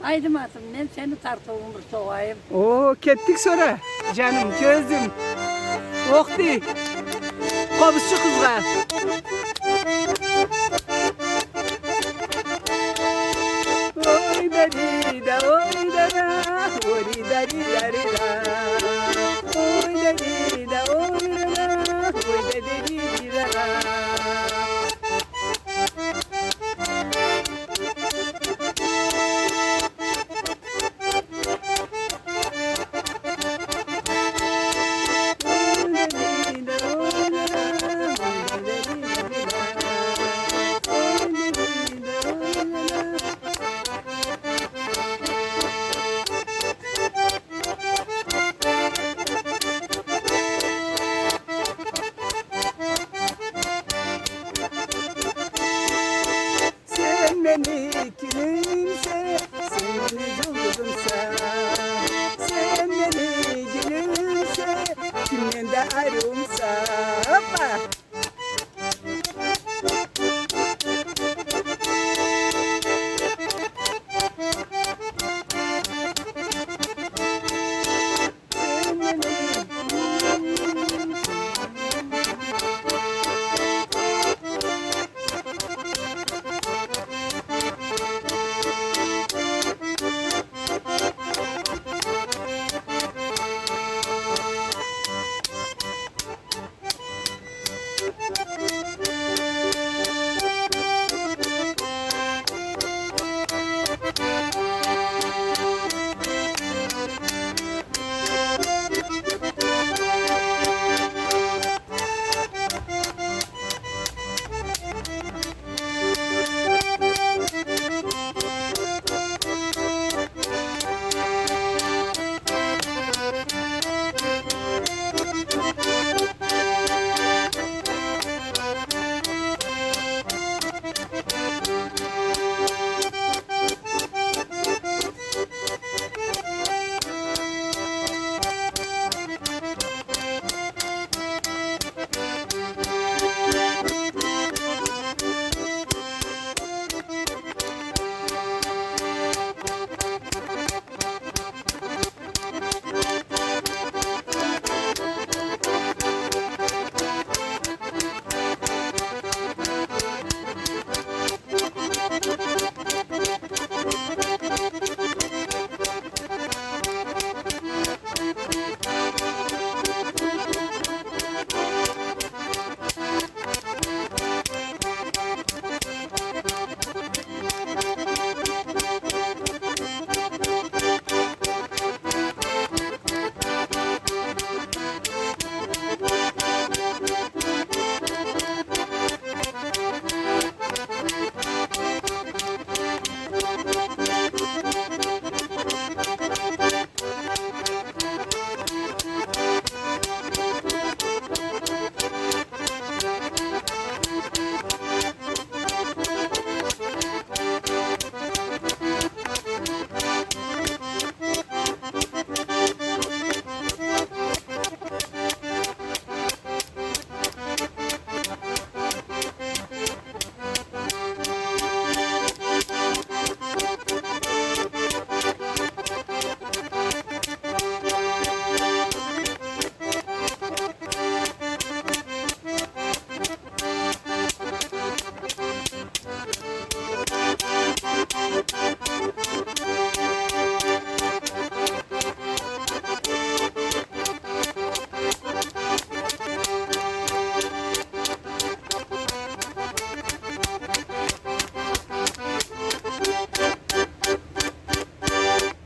Aydımazım ben seni tartığımı soğayım. Oo, kettik sonra. Canım, gözüm. Okti. Komşu kızlar. Oy dedi da oy da da oy da di da di da oy dedi da oy da da oy da di di da da. Sen beni gülümse, sen beni gülümse. Sen beni gülümse, kimden de ayrılsa. Hoppa! Sen beni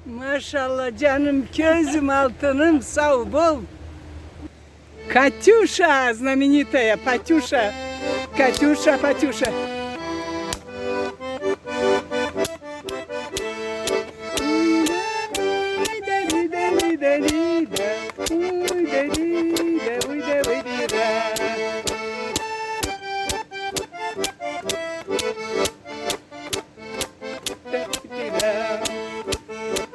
Maşallah canım, gözüm altınım, sağ ol, bol. Катюша, знаменитая, Патюша. Катюша, Патюша.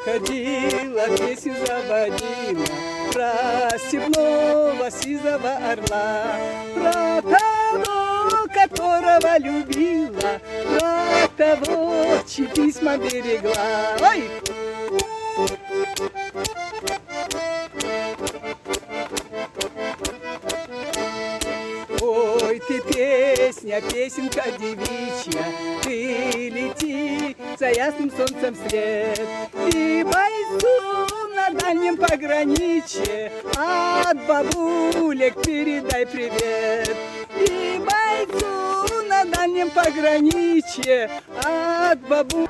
Ходила, песню заводила про степного сизого орла, про того, которого любила, про того, чьи письма берегла. Ой! Ой, ты песня, песенка девичья, ты лети за ясным солнцем вслед. И бойцу на дальнем пограничье от бабулек передай привет. И бойцу на дальнем пограничье от бабулек.